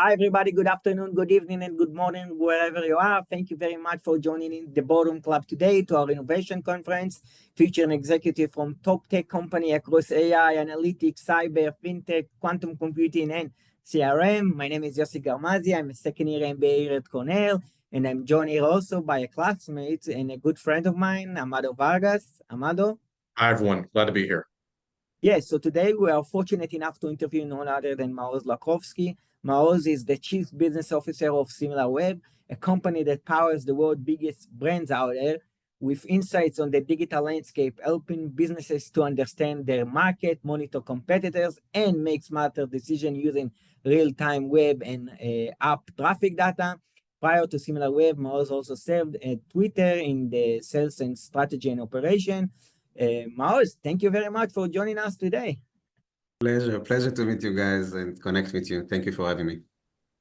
Hi, everybody. Good afternoon, good evening, and good morning, wherever you are. Thank you very much for joining in the Boardroom Club today to our innovation conference, featuring executive from top tech company across AI, analytics, cyber, fintech, quantum computing, and CRM. My name is Yossi Garmazi. I'm a second-year MBA here at Cornell, and I'm joined here also by a classmate and a good friend of mine, Amado Vargas. Amado? Hi, everyone. Glad to be here. Yes, so today we are fortunate enough to interview none other than Maoz Lakovski. Maoz is the Chief Business Officer of Similarweb, a company that powers the world's biggest brands out there with insights on the digital landscape, helping businesses to understand their market, monitor competitors, and make smarter decisions using real-time web and app traffic data. Prior to Similarweb, Maoz also served at Twitter in the sales and strategy and operation. Maoz, thank you very much for joining us today. Pleasure to meet you guys and connect with you. Thank you for having me.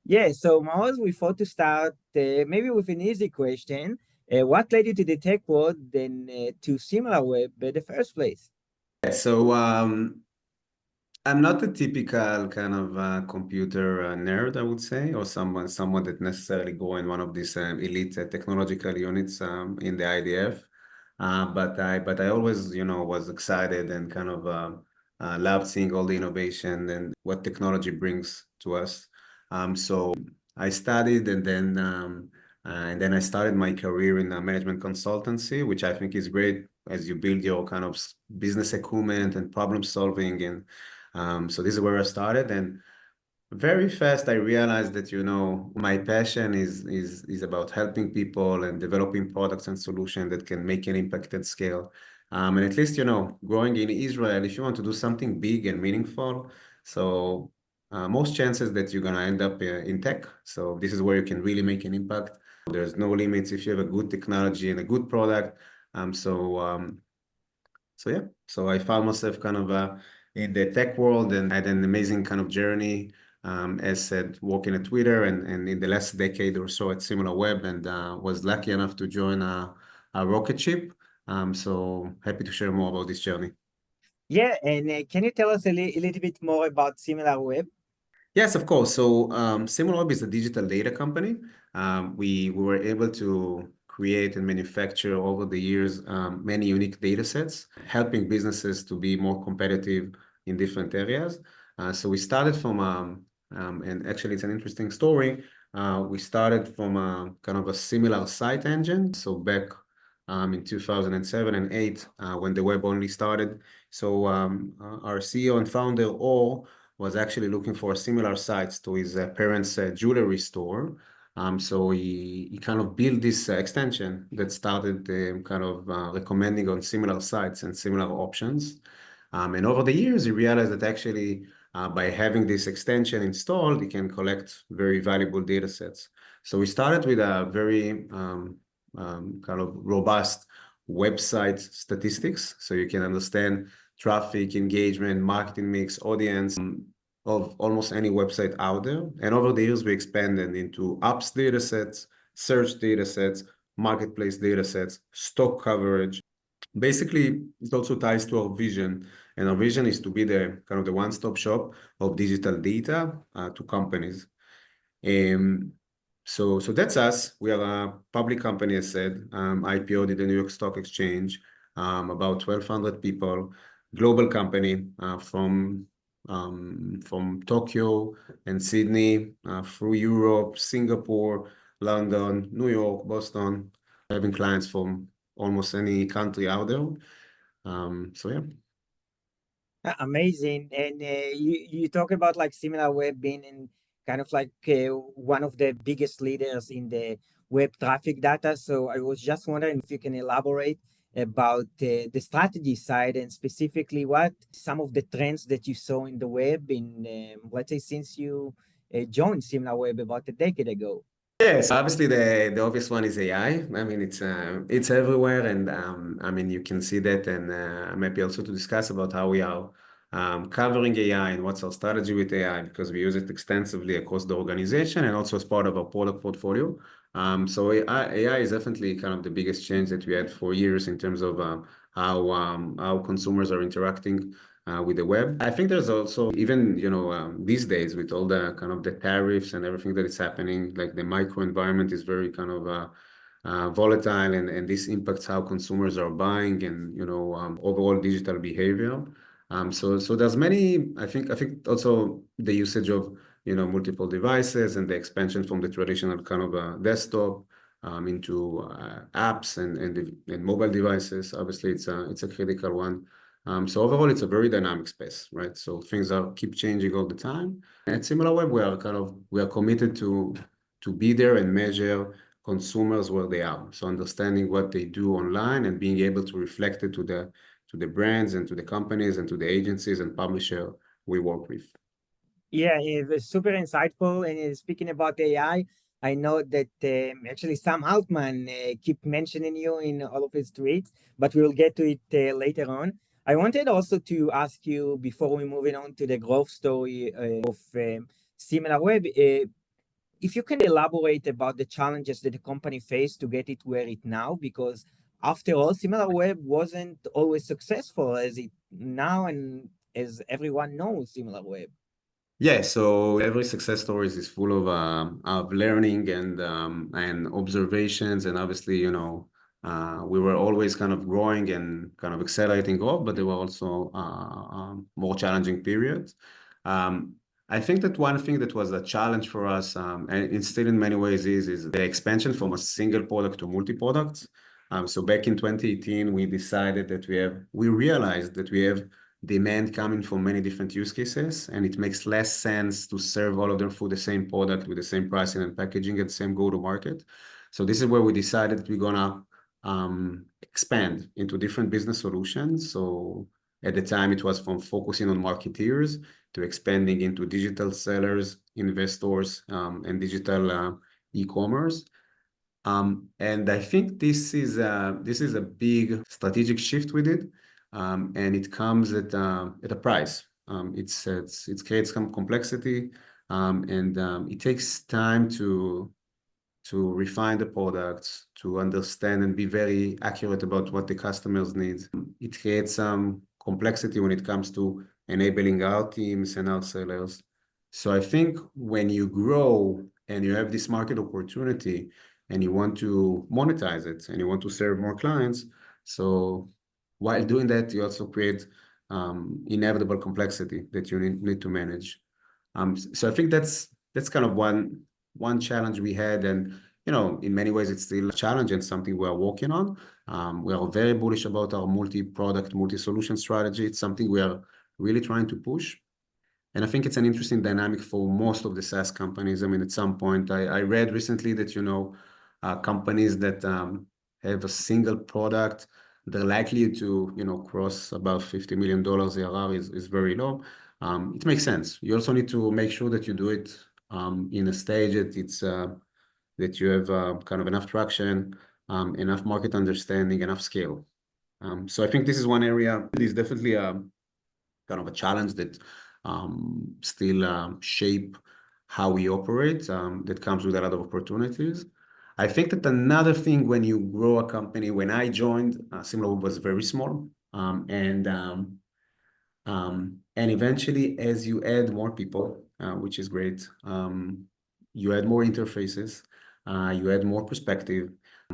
Yeah, so Maoz, we thought to start maybe with an easy question. What led you to the tech world then to Similarweb in the first place? So I'm not the typical kind of computer nerd, I would say, or someone that necessarily go in one of these elite technological units in the IDF. But I always, was excited and kind of loved seeing all the innovation and what technology brings to us. So I studied and then I started my career in management consultancy, which I think is great as you build your kind of business acumen and problem solving. And so this is where I started. And very fast, I realized that, my passion is about helping people and developing products and solutions that can make an impact at scale. And at least, growing in Israel, if you want to do something big and meaningful, so most chances that you're going to end up in tech. So this is where you can really make an impact. There's no limits if you have a good technology and a good product. So yeah, so I found myself kind of in the tech world and had an amazing kind of journey. As said, working at Twitter and in the last decade or so at Similarweb, and was lucky enough to join a rocket ship. So happy to share more about this journey. Yeah, and can you tell us a little bit more about Similarweb? Yes, of course. So Similarweb is a digital data company. We were able to create and manufacture over the years many unique data sets, helping businesses to be more competitive in different areas. So we started from, and actually it's an interesting story, we started from a kind of a similar site engine. So back in 2007 and 8, when the web only started. So our CEO and founder, was actually looking for similar sites to his parents' jewelry store. So he kind of built this extension that started kind of recommending on similar sites and similar options. And over the years, he realized that actually by having this extension installed, he can collect very valuable data sets. So we started with a very kind of robust website statistics, so you can understand traffic, engagement, marketing mix, audience of almost any website out there. And over the years, we expanded into apps data sets, search data sets, marketplace data sets, stock coverage. Basically, it also ties to our vision. And our vision is to be the kind of the one-stop shop of digital data to companies. So that's us. We are a public company, as said, IPO'd at the New York Stock Exchange, about 1,200 people, global company from Tokyo and Sydney through Europe, Singapore, London, New York, Boston, having clients from almost any country out there. So yeah. Amazing. And you talk about like Similarweb being in kind of like one of the biggest leaders in the web traffic data. So I was just wondering if you can elaborate about the strategy side and specifically what some of the trends that you saw in the web in, let's say, since you joined Similarweb about a decade ago. Yes, obviously the obvious one is AI. I mean, it's everywhere, and I mean you can see that, and maybe also to discuss about how we are covering AI and what's our strategy with AI, because we use it extensively across the organization and also as part of our product portfolio. So AI is definitely kind of the biggest change that we had for years in terms of how consumers are interacting with the web. I think there's also even, these days with all the kind of the tariffs and everything that is happening, like the micro environment is very kind of volatile, and this impacts how consumers are buying and, overall digital behavior. So there's many, I think also the usage of, multiple devices and the expansion from the traditional kind of desktop into apps and mobile devices. Obviously, it's a critical one. So overall, it's a very dynamic space, right? So things keep changing all the time. At Similarweb, we are committed to be there and measure consumers where they are. So understanding what they do online and being able to reflect it to the brands and to the companies and to the agencies and publisher we work with. Yeah, it was super insightful. And speaking about AI, I know that actually Sam Altman keep mentioning you in all of his tweets, but we'll get to it later on. I wanted also to ask you before we moving on to the growth story of Similarweb, if you can elaborate about the challenges that the company faced to get it where it now, because after all, Similarweb wasn't always successful as it now, and as everyone knows, Similarweb. Yeah, so every success story is full of learning and observations, and obviously, we were always kind of growing and kind of accelerating growth, but there were also more challenging periods. I think that one thing that was a challenge for us, and it's still in many ways is the expansion from a single product to multi-products. So back in 2018, we decided that we realized that we have demand coming from many different use cases, and it makes less sense to serve all of them through the same product with the same pricing and packaging and same go-to-market. So this is where we decided that we're gonna expand into different business solutions. So at the time, it was from focusing on marketeers to expanding into digital sellers, investors, and digital e-commerce. And I think this is a big strategic shift with it. And it comes at a price. It creates some complexity, and it takes time to refine the products, to understand and be very accurate about what the customers need. It creates some complexity when it comes to enabling our teams and our sellers. So I think when you grow and you have this market opportunity and you want to monetize it and you want to serve more clients, so while doing that, you also create inevitable complexity that you need to manage. So I think that's kind of one challenge we had, and in many ways it's still a challenge and something we are working on. We are very bullish about our multi-product, multi-solution strategy. It's something we are really trying to push. And I think it's an interesting dynamic for most of the SaaS companies. I mean, at some point, I read recently that, companies that have a single product, they're likely to, cross about $50 million ARR is very low. It makes sense. You also need to make sure that you do it in a stage that you have kind of enough traction, enough market understanding, enough scale. So I think this is one area. It is definitely kind of a challenge that still shape how we operate, that comes with a lot of opportunities. I think that another thing when you grow a company, when I joined, Similarweb was very small, and eventually as you add more people, which is great, you add more interfaces, you add more perspective,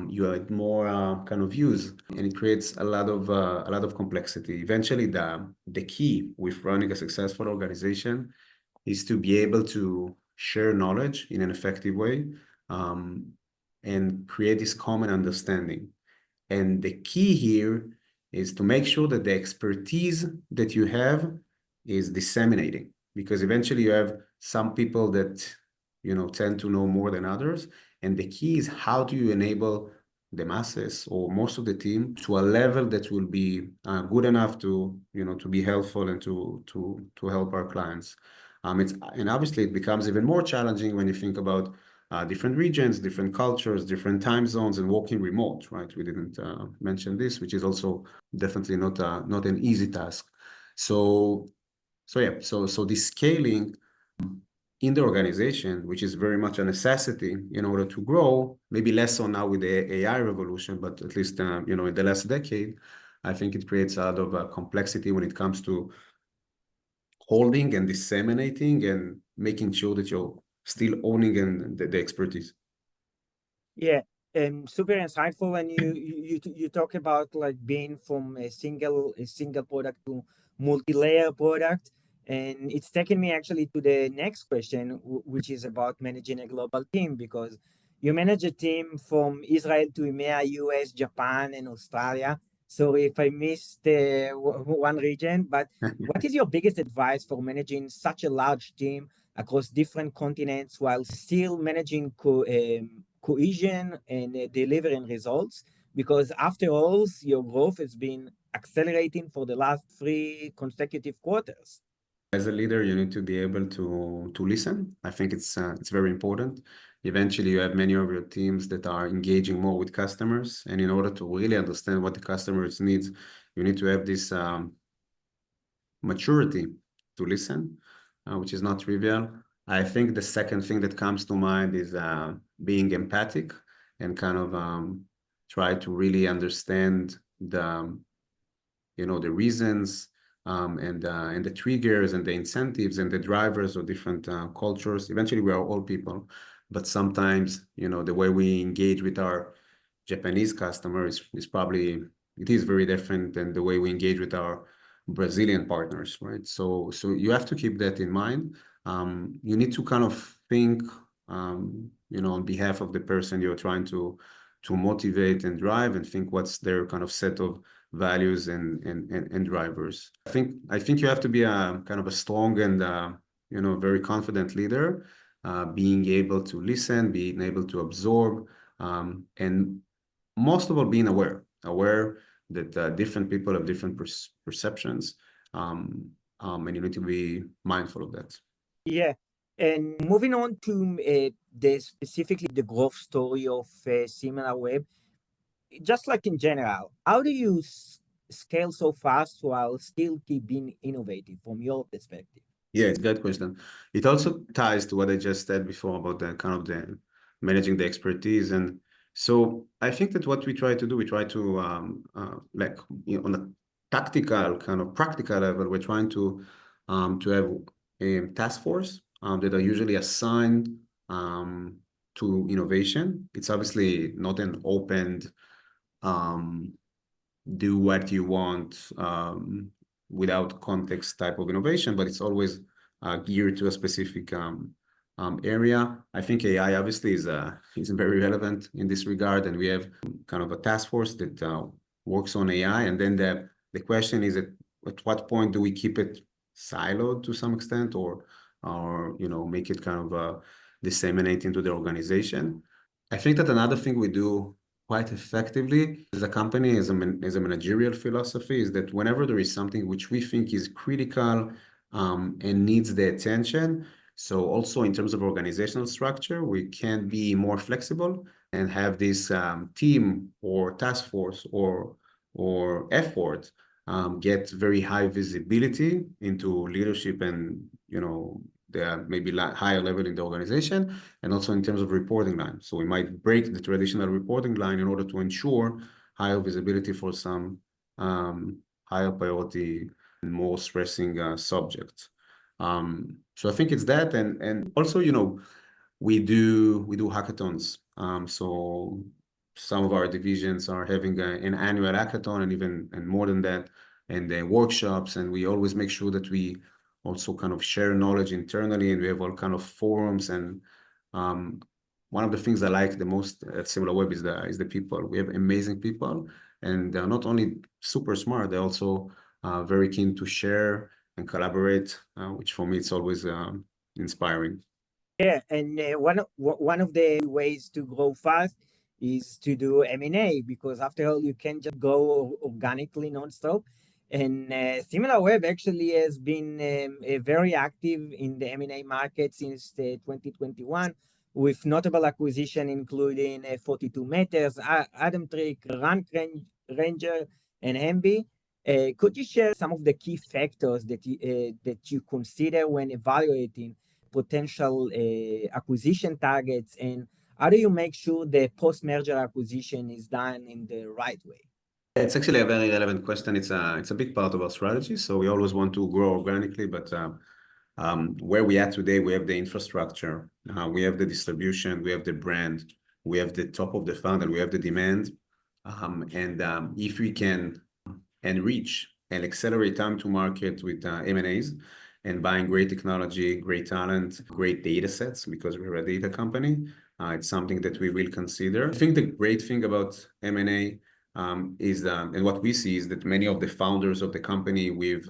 you add more kind of views, and it creates a lot of complexity. Eventually, the key with running a successful organization is to be able to share knowledge in an effective way, and create this common understanding. And the key here is to make sure that the expertise that you have is disseminating, because eventually you have some people that tend to know more than others. And the key is how do you enable the masses or most of the team to a level that will be good enough to be helpful and to help our clients. And obviously it becomes even more challenging when you think about different regions, different cultures, different time zones, and working remote, right? We didn't mention this, which is also definitely not an easy task. So this scaling in the organization, which is very much a necessity in order to grow, maybe less so now with the AI revolution, but at least in the last decade, I think it creates a lot of complexity when it comes to holding and disseminating and making sure that you're still owning and the expertise. Yeah, super insightful. And you talk about like being from a single product to multi-layer product, and it's taken me actually to the next question, which is about managing a global team, because you manage a team from Israel to EMEA, US, Japan, and Australia. So if I missed one region, but what is your biggest advice for managing such a large team across different continents while still managing cohesion and delivering results? Because after all, your growth has been accelerating for the last 3 consecutive quarters. As a leader, you need to be able to listen. I think it's very important. Eventually, you have many of your teams that are engaging more with customers, and in order to really understand what the customers needs, you need to have this maturity to listen, which is not trivial. I think the second thing that comes to mind is being empathic and kind of try to really understand the the reasons and the triggers and the incentives and the drivers of different cultures. Eventually, we are all people, but sometimes the way we engage with our Japanese customers is probably it is very different than the way we engage with our Brazilian partners, right? So you have to keep that in mind. You need to kind of think, on behalf of the person you're trying to motivate and drive, and think what's their kind of set of values and drivers. I think you have to be a kind of a strong and very confident leader, being able to listen, being able to absorb, and most of all being aware that different people have different perceptions, and you need to be mindful of that. Yeah. And moving on to specifically the growth story of Similarweb, just like in general, how do you scale so fast while still keep being innovative from your perspective? Yeah, it's a good question. It also ties to what I just said before about the kind of the managing the expertise. And so I think that what we try to do, we try to like on a tactical kind of practical level, we're trying to have a task force that are usually assigned to innovation. It's obviously not an open do what you want without context type of innovation, but it's always geared to a specific area. I think AI obviously is very relevant in this regard, and we have kind of a task force that works on AI. And then the question is at what point do we keep it siloed to some extent, or make it kind of disseminate into the organization? I think that another thing we do quite effectively as a company, as a managerial philosophy, is that whenever there is something which we think is critical and needs the attention, so also in terms of organizational structure, we can be more flexible and have this team or task force or effort get very high visibility into leadership and the maybe higher level in the organization, and also in terms of reporting line. So we might break the traditional reporting line in order to ensure higher visibility for some higher priority and more stressing subjects. So I think it's that, and also we do hackathons. So some of our divisions are having an annual hackathon, and more than that, and the workshops, and we always make sure that we also kind of share knowledge internally, and we have all kind of forums. And one of the things I like the most at Similarweb is the people. We have amazing people, and they're not only super smart, they're also very keen to share and collaborate, which for me it's always inspiring. Yeah, and one of the ways to grow fast is to do M&A, because after all, you can't just go organically nonstop. And Similarweb actually has been very active in the M&A market since 2021, with notable acquisition including 42 Meters, Admetricks, Ranger, and Embee. Could you share some of the key factors that you consider when evaluating potential acquisition targets, and how do you make sure the post-merger acquisition is done in the right way? It's actually a very relevant question. It's a big part of our strategy. So we always want to grow organically, but where we are today, we have the infrastructure, we have the distribution, we have the brand, we have the top of the funnel, we have the demand. If we can enrich and accelerate time to market with M&As and buying great technology, great talent, great data sets, because we're a data company, it's something that we will consider. I think the great thing about M&A is, and what we see is that many of the founders of the company we've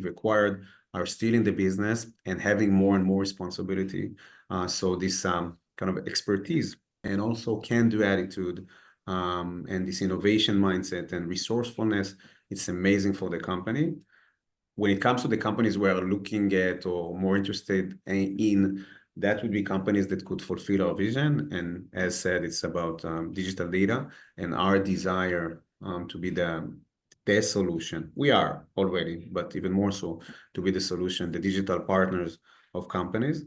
acquired are still in the business and having more and more responsibility. So this kind of expertise and also can-do attitude and this innovation mindset and resourcefulness, it's amazing for the company. When it comes to the companies we're looking at or more interested in, that would be companies that could fulfill our vision. And as said, it's about digital data and our desire to be the solution. We are already, but even more so, to be the solution, the digital partners of companies.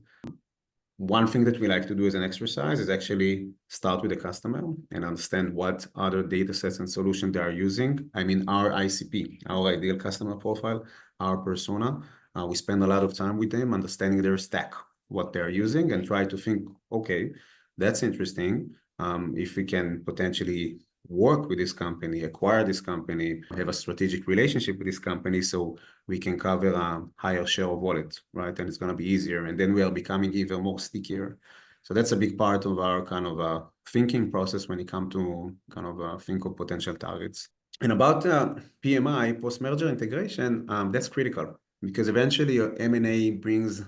One thing that we like to do as an exercise is actually start with the customer and understand what other data sets and solutions they are using. I mean, our ICP, our ideal customer profile, our persona. We spend a lot of time with them, understanding their stack, what they're using, and try to think, okay, that's interesting. If we can potentially work with this company, acquire this company, have a strategic relationship with this company, so we can cover a higher share of wallet, right? And it's going to be easier. And then we are becoming even more stickier. So that's a big part of our kind of thinking process when it comes to kind of think of potential targets. And about PMI, post-merger integration, that's critical because eventually M&A brings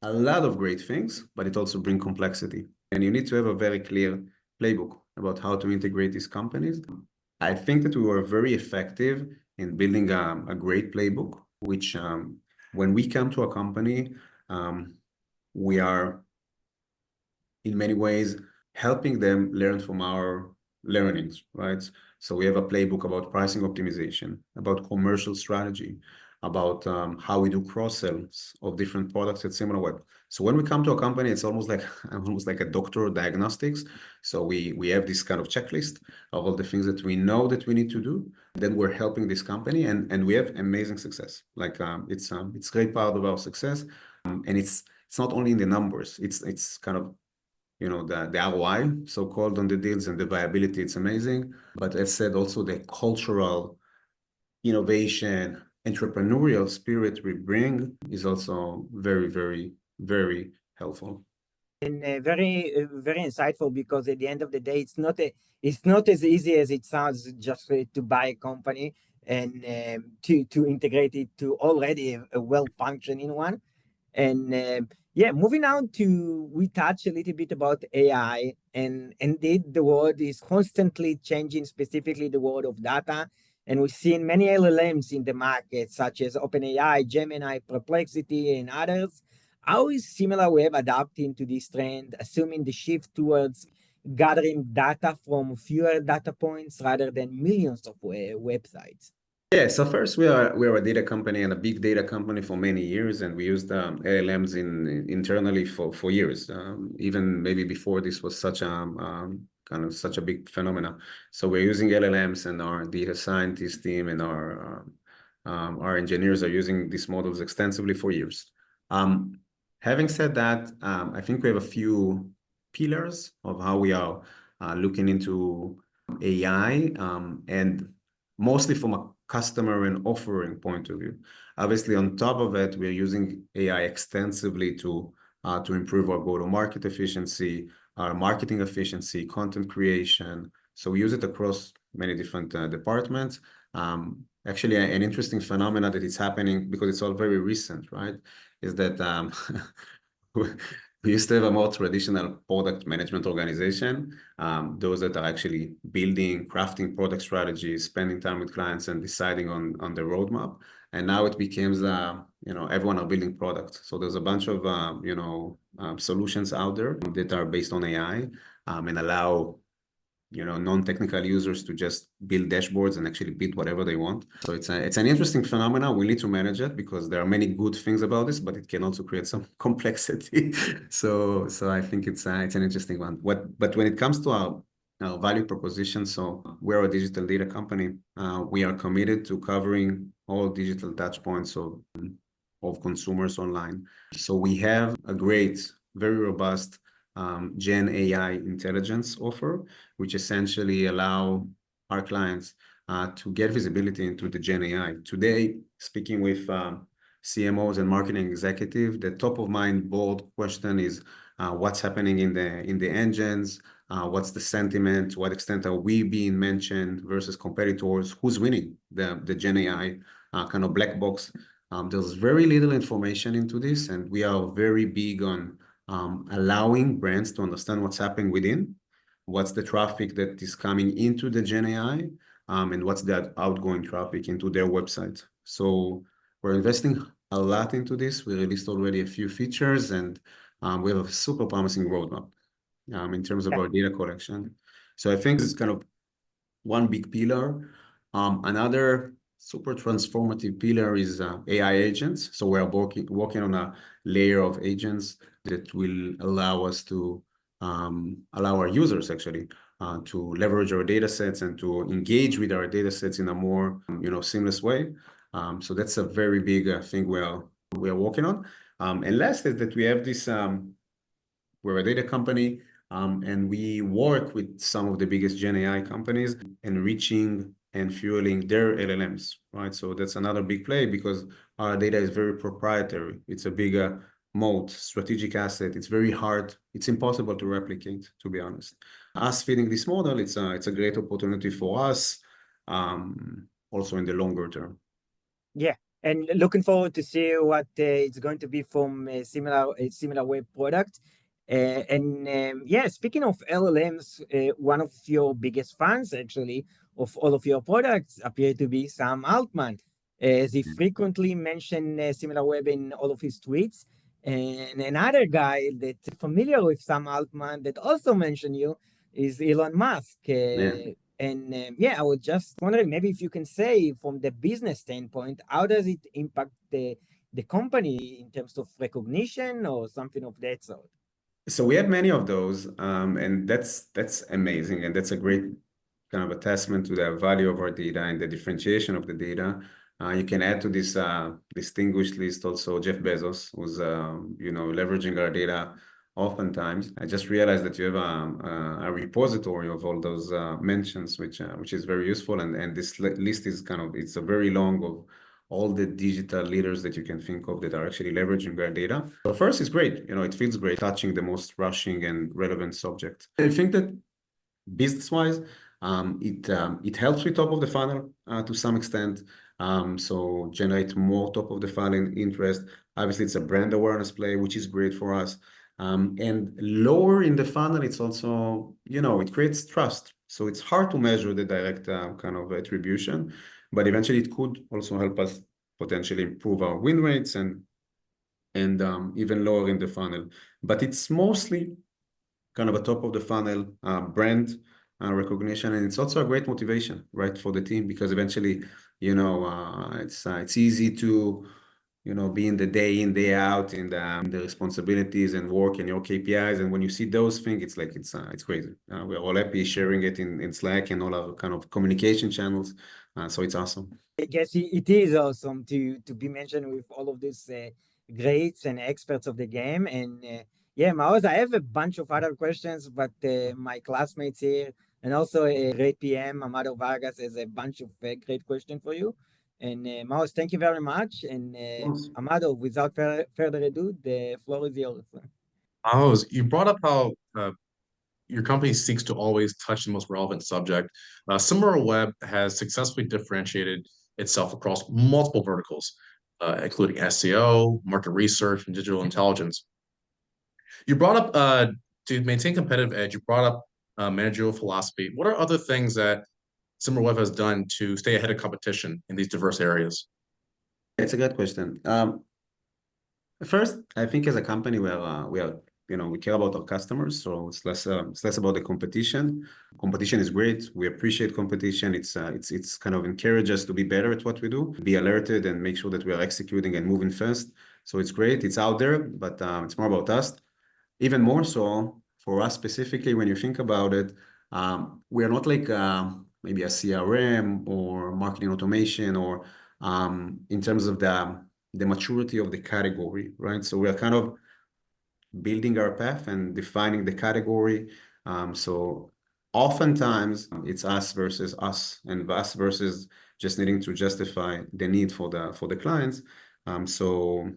a lot of great things, but it also brings complexity. And you need to have a very clear playbook about how to integrate these companies. I think that we were very effective in building a great playbook, which when we come to a company, we are in many ways helping them learn from our learnings, right? So we have a playbook about pricing optimization, about commercial strategy, about how we do cross-sells of different products at Similarweb. So when we come to a company, it's almost like a doctor diagnostics. So we have this kind of checklist of all the things that we know that we need to do. Then we're helping this company, and we have amazing success. Like it's a great part of our success, and it's not only in the numbers. It's kind of the ROI, so-called, on the deals and the viability. It's amazing. But as said, also the cultural innovation, entrepreneurial spirit we bring is also very, very, very helpful. And very insightful, because at the end of the day, it's not as easy as it sounds just to buy a company and to integrate it to already a well-functioning one. And yeah, moving on to, we touch a little bit about AI, and indeed the world is constantly changing, specifically the world of data. And we've seen many LLMs in the market, such as OpenAI, Gemini, Perplexity, and others. How is Similarweb adapting to this trend, assuming the shift towards gathering data from fewer data points rather than millions of websites? Yeah, so first we are a data company and a big data company for many years, and we used LLMs internally for years, even maybe before this was such a big phenomena. So we're using LLMs, and our data scientist team and our engineers are using these models extensively for years. Having said that, I think we have a few pillars of how we are looking into AI, and mostly from a customer and offering point of view. Obviously, on top of it, we're using AI extensively to improve our go-to-market efficiency, our marketing efficiency, content creation. So we use it across many different departments. Actually, an interesting phenomena that is happening, because it's all very recent, right, is that we used to have a more traditional product management organization, those that are actually building, crafting product strategies, spending time with clients, and deciding on the roadmap. And now it becomes, everyone are building products. So there's a bunch of, solutions out there that are based on AI and allow non-technical users to just build dashboards and actually build whatever they want. So it's an interesting phenomenon. We need to manage it because there are many good things about this, but it can also create some complexity. So I think it's an interesting one. But when it comes to our value proposition. So we're a digital data company. We are committed to covering all digital touch points of consumers online. So we have a great, very robust Gen AI intelligence offer, which essentially allow our clients to get visibility into the Gen AI. Today, speaking with CMOs and marketing executive, the top of mind bold question is what's happening in the engines, what's the sentiment, to what extent are we being mentioned versus competitors, who's winning the Gen AI kind of black box. There's very little information into this, and we are very big on allowing brands to understand what's happening within, what's the traffic that is coming into the Gen AI, and what's that outgoing traffic into their website. So we're investing a lot into this. We released already a few features, and we have a super promising roadmap in terms of our data collection. So I think this is kind of one big pillar. Another super transformative pillar is AI agents. So we're working on a layer of agents that will allow us to allow our users actually to leverage our data sets and to engage with our data sets in a more seamless way. So that's a very big thing we are working on. And last is that we have this, we're a data company, and we work with some of the biggest Gen AI companies, enriching and fueling their LLMs, right? So that's another big play because our data is very proprietary. It's a bigger moat, strategic asset. It's very hard. It's impossible to replicate, to be honest. Us feeding this model, it's a great opportunity for us, also in the longer term. Yeah, and looking forward to see what it's going to be from a Similarweb product. Yeah, speaking of LLMs, one of your biggest fans actually of all of your products appear to be Sam Altman, as he frequently mentioned Similarweb in all of his tweets. And another guy that's familiar with Sam Altman that also mentioned you is Elon Musk. Yeah, I was just wondering maybe if you can say from the business standpoint, how does it impact the company in terms of recognition or something of that sort? So we have many of those, and that's amazing, and that's a great kind of a testament to the value of our data and the differentiation of the data. You can add to this distinguished list also Jeff Bezos, who's leveraging our data oftentimes. I just realized that you have a repository of all those mentions, which is very useful, and this list is it's a very long of all the digital leaders that you can think of that are actually leveraging their data. So first, it's great. It feels great touching the most rushing and relevant subject. I think that business-wise, it helps with top of the funnel to some extent. So generate more top of the funnel interest. Obviously, it's a brand awareness play, which is great for us. And lower in the funnel, it's also, it creates trust. So it's hard to measure the direct kind of attribution, but eventually it could also help us potentially improve our win rates and even lower in the funnel. But it's mostly kind of a top of the funnel brand recognition, and it's also a great motivation, right, for the team, because eventually, it's easy to be in the day in, day out in the responsibilities and work and your KPIs, and when you see those things, it's like it's crazy. We're all happy sharing it in Slack and all our kind of communication channels, so it's awesome. I guess it is awesome to be mentioned with all of these greats and experts of the game. And yeah, Maoz, I have a bunch of other questions, but my classmates here and also a great PM, Amado Vargas, has a bunch of great questions for you. And Maoz, thank you very much. And Amado, without further ado, the floor is yours. Maoz, you brought up how your company seeks to always touch the most relevant subject. Similarweb has successfully differentiated itself across multiple verticals, including SEO, market research, and digital intelligence. You brought up to maintain competitive edge, you brought up managerial philosophy. What are other things that Similarweb has done to stay ahead of competition in these diverse areas? It's a good question. First, I think as a company, we care about our customers, so it's less about the competition. Competition is great. We appreciate competition. It's kind of encourage us to be better at what we do, be alerted, and make sure that we are executing and moving fast. So it's great. It's out there, but it's more about us. Even more so for us specifically, when you think about it, We are not like maybe a CRM or marketing automation or in terms of the maturity of the category, right? So we are kind of building our path and defining the category. So oftentimes it's us versus us, and us versus just needing to justify the need for the clients. So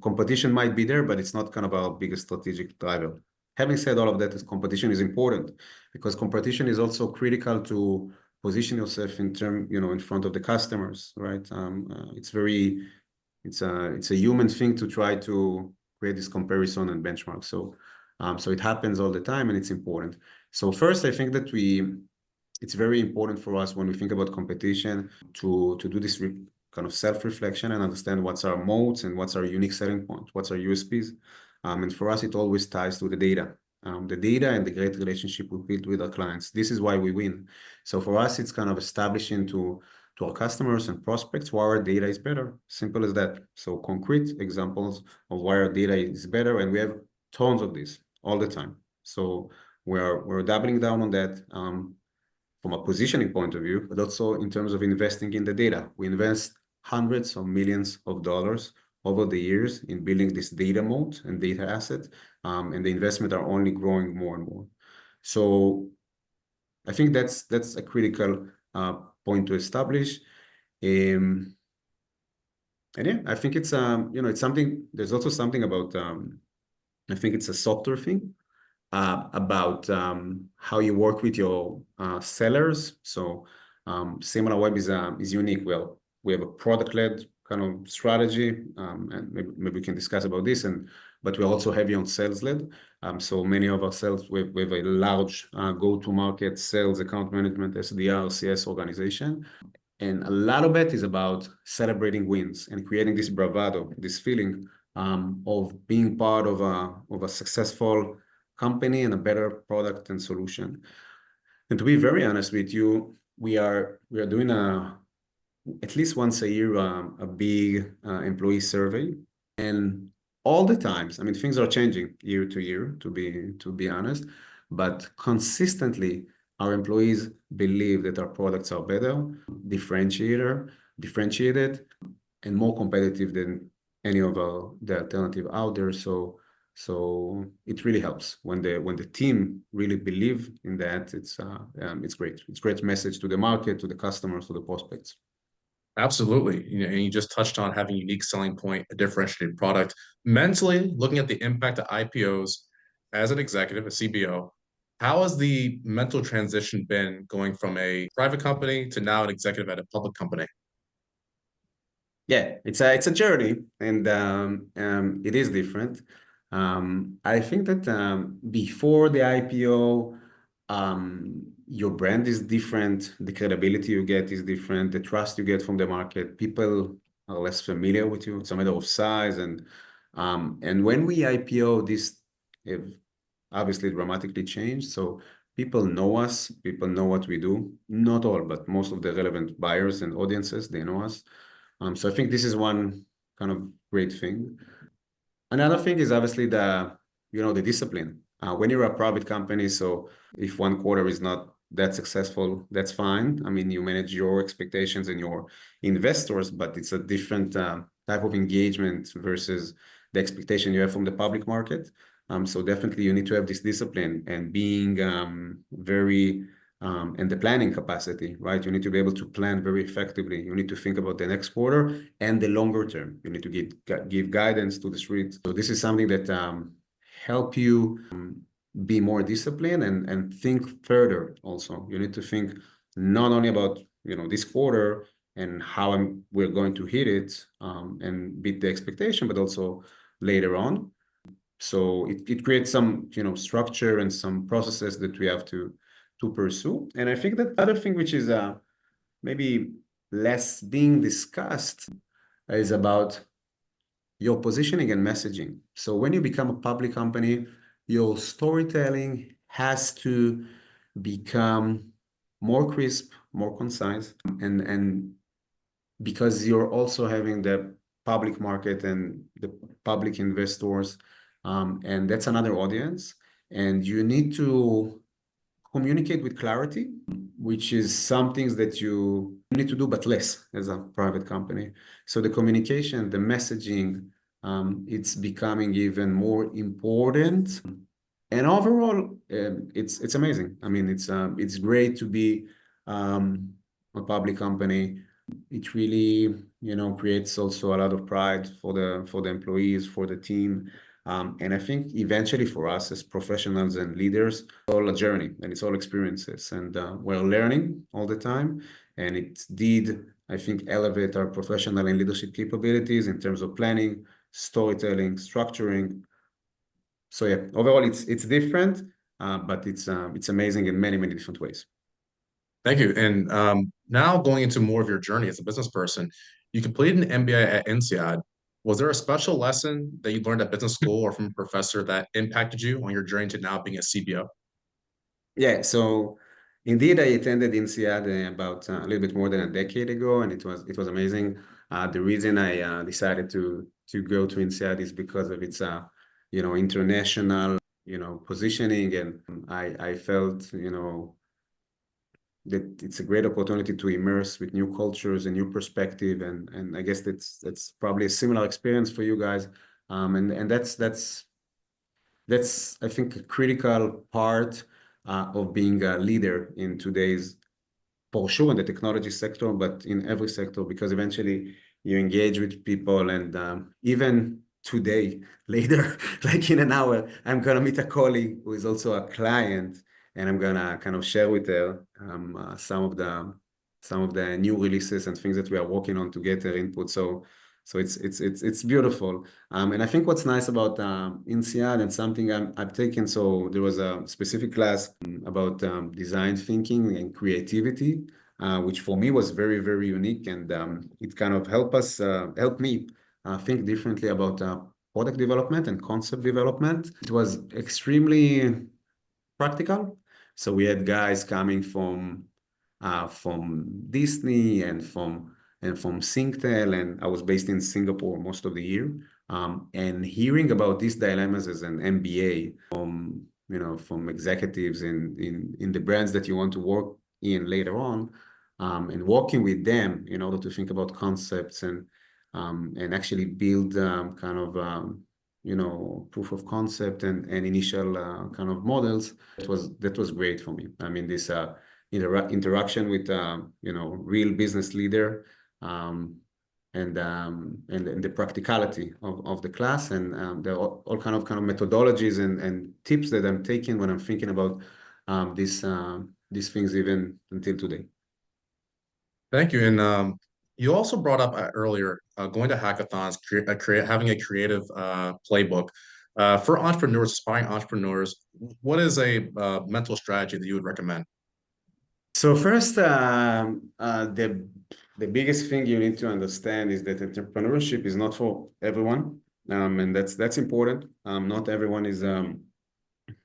competition might be there, but it's not kind of our biggest strategic driver. Having said all of that, competition is important because competition is also critical to position yourself in front of the customers, right? It's a human thing to try to create this comparison and benchmark. So it happens all the time, and it's important. So first, I think that it's very important for us when we think about competition to do this kind of self-reflection and understand what's our moats and what's our unique selling point, what's our USPs. And for us, it always ties to the data. The data and the great relationship we build with our clients. This is why we win. So for us, it's kind of establishing to our customers and prospects why our data is better. Simple as that. So concrete examples of why our data is better, and we have tons of this all the time. So we're doubling down on that from a positioning point of view, but also in terms of investing in the data. We invest hundreds of millions of dollars over the years in building this data moat and data asset, and the investment are only growing more and more. So I think that's a critical point to establish. And yeah, I think it's it's something. There's also something about I think it's a software thing about how you work with your sellers. So Similarweb is unique. Well, we have a product-led kind of strategy, and maybe we can discuss about this. But we're also heavy on sales-led. So many of our sales, we have a large go-to-market sales account management SDR CS organization. And a lot of it is about celebrating wins and creating this bravado, this feeling of being part of a successful company and a better product and solution. And to be very honest with you, we are doing at least once a year a big employee survey, and all the times, I mean, things are changing year to year, to be honest, but consistently our employees believe that our products are better, differentiated, and more competitive than any of the alternative out there. So it really helps when the team really believe in that. It's great. It's a great message to the market, to the customers, to the prospects. Absolutely. And you just touched on having a unique selling point, a differentiated product. Mentally, looking at the impact of IPOs as an executive, a CBO, how has the mental transition been going from a private company to now an executive at a public company? Yeah, it's a journey, and it is different. I think that before the IPO, your brand is different, the credibility you get is different, the trust you get from the market, people are less familiar with you. It's a matter of size, and when we IPO, this obviously dramatically changed. So people know us, people know what we do. Not all, but most of the relevant buyers and audiences, they know us. So I think this is one kind of great thing. Another thing is obviously the discipline. When you're a private company, so if one quarter is not that successful, that's fine. I mean, you manage your expectations and your investors, but it's a different type of engagement versus the expectation you have from the public market. So definitely you need to have this discipline and being very and the planning capacity, right? You need to be able to plan very effectively. You need to think about the next quarter and the longer term. You need to give guidance to the street. So this is something that help you be more disciplined and think further also. You need to think not only about this quarter and how we're going to hit it and beat the expectation, but also later on. So it creates some structure and some processes that we have to pursue. And I think that other thing which is maybe less being discussed is about your positioning and messaging. So when you become a public company, your storytelling has to become more crisp, more concise, and because you're also having the public market and the public investors, and that's another audience, and you need to communicate with clarity, which is some things that you need to do, but less as a private company. So the communication, the messaging, it's becoming even more important. And overall, it's amazing. I mean, it's great to be a public company. It really, creates also a lot of pride for the employees, for the team. And I think eventually for us as professionals and leaders, it's all a journey and it's all experiences. And we're learning all the time. And it did, I think, elevate our professional and leadership capabilities in terms of planning, storytelling, structuring. So yeah, overall, it's different, but it's amazing in many, many different ways. Thank you. And now going into more of your journey as a business person, you completed an MBA at INSEAD. Was there a special lesson that you learned at business school or from a professor that impacted you on your journey to now being a CBO? Yeah, so indeed, I attended INSEAD about a little bit more than a decade ago, and it was amazing. The reason I decided to go to INSEAD is because of its international positioning, and I felt that it's a great opportunity to immerse with new cultures and new perspective, and I guess that's probably a similar experience for you guys, and that's I think a critical part of being a leader in today's, for sure in the technology sector, but in every sector, because eventually you engage with people, and even today, later, like in an hour, I'm gonna meet a colleague who is also a client, and I'm gonna kind of share with her some of the new releases and things that we are working on to get her input. So it's beautiful. And I think what's nice about INSEAD and something I've taken, so there was a specific class about design thinking and creativity, which for me was very, very unique. And it kind of helped me think differently about product development and concept development. It was extremely practical. So we had guys coming from Disney and from Singtel, and I was based in Singapore most of the year. And hearing about these dilemmas as an MBA from executives in the brands that you want to work in later on, and working with them in order to think about concepts and actually build kind of proof of concept and initial kind of models. That was great for me. I mean, this interaction with real business leader, and the practicality of the class, and there are all kind of methodologies and tips that I'm taking when I'm thinking about these things even until today. Thank you. And you also brought up earlier going to hackathons, having a creative playbook. For entrepreneurs, aspiring entrepreneurs, what is a mental strategy that you would recommend? So first, the biggest thing you need to understand is that entrepreneurship is not for everyone, and that's important. Not everyone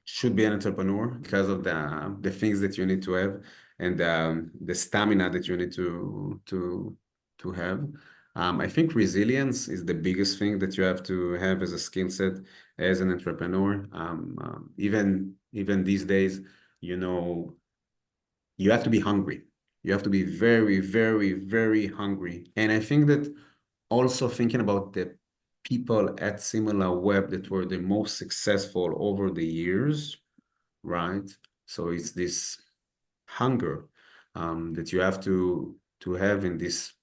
should be an entrepreneur because of the things that you need to have, and the stamina that you need to have. I think resilience is the biggest thing that you have to have as a skill set as an entrepreneur. Even these days, you have to be hungry. You have to be very, very, very hungry. And I think that also thinking about the people at Similarweb that were the most successful over the years, right? So it's this hunger that you have to have in this,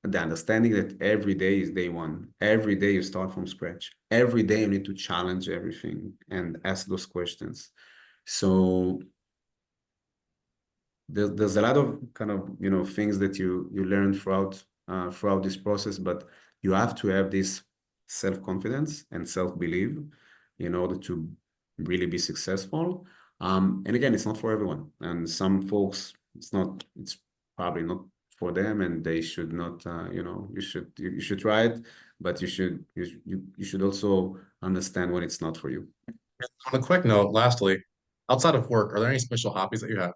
the understanding that every day is day one. Every day you start from scratch. Every day you need to challenge everything and ask those questions. So there's a lot of kind of things that you learn throughout this process, but you have to have this self-confidence and self-belief in order to really be successful. And again, it's not for everyone, and some folks it's probably not for them, and they should not you should try it, but you should also understand when it's not for you. On a quick note, lastly, outside of work, are there any special hobbies that you have?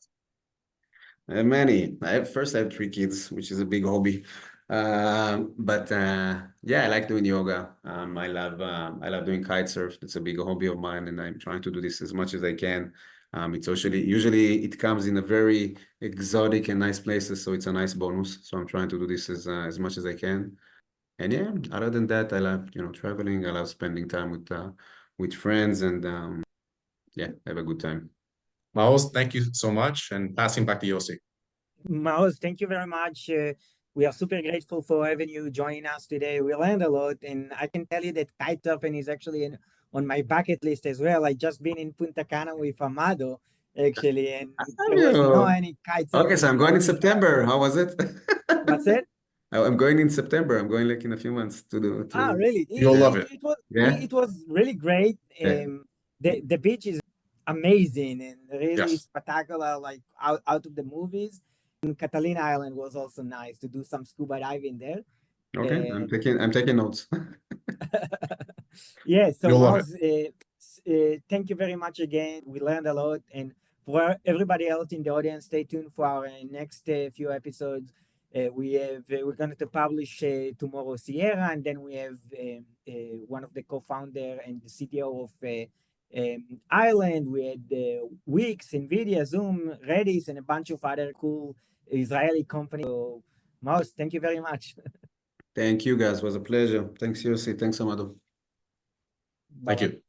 Many. I have 3 kids, which is a big hobby. But yeah, I like doing yoga. I love doing kite surf. It's a big hobby of mine, and I'm trying to do this as much as I can. It's usually it comes in a very exotic and nice places, so it's a nice bonus. So I'm trying to do this as much as I can. And yeah, other than that, I love traveling. I love spending time with friends, and yeah, have a good time. Maoz, thank you so much, and passing back to Yossi. Maoz, thank you very much. We are super grateful for having you join us today. We learned a lot, and I can tell you that kitesurfing is actually on my bucket list as well. I just been in Punta Cana with Amado, actually, and there was no any kitesurfing. Okay, so I'm going in September. How was it? What's it? I'm going in September. I'm going like in a few months to do. Really? You'll love it. It was really great. Yeah. The beach is amazing and really Yes. spectacular, like out of the movies. And Catalina Island was also nice to do some scuba diving there. Okay, I'm taking notes. Yeah, so You'll love Maoz, thank you very much again. We learned a lot, and for everybody else in the audience, stay tuned for our next few episodes. We're going to publish tomorrow Sierra, and then we have one of the co-founder and the CTO of Ireland. We had Wix, Nvidia, Zoom, Redis, and a bunch of other cool Israeli companies. So, Maoz, thank you very much. Thank you, guys. It was a pleasure. Thanks, Yossi. Thanks, Amado. Thank you.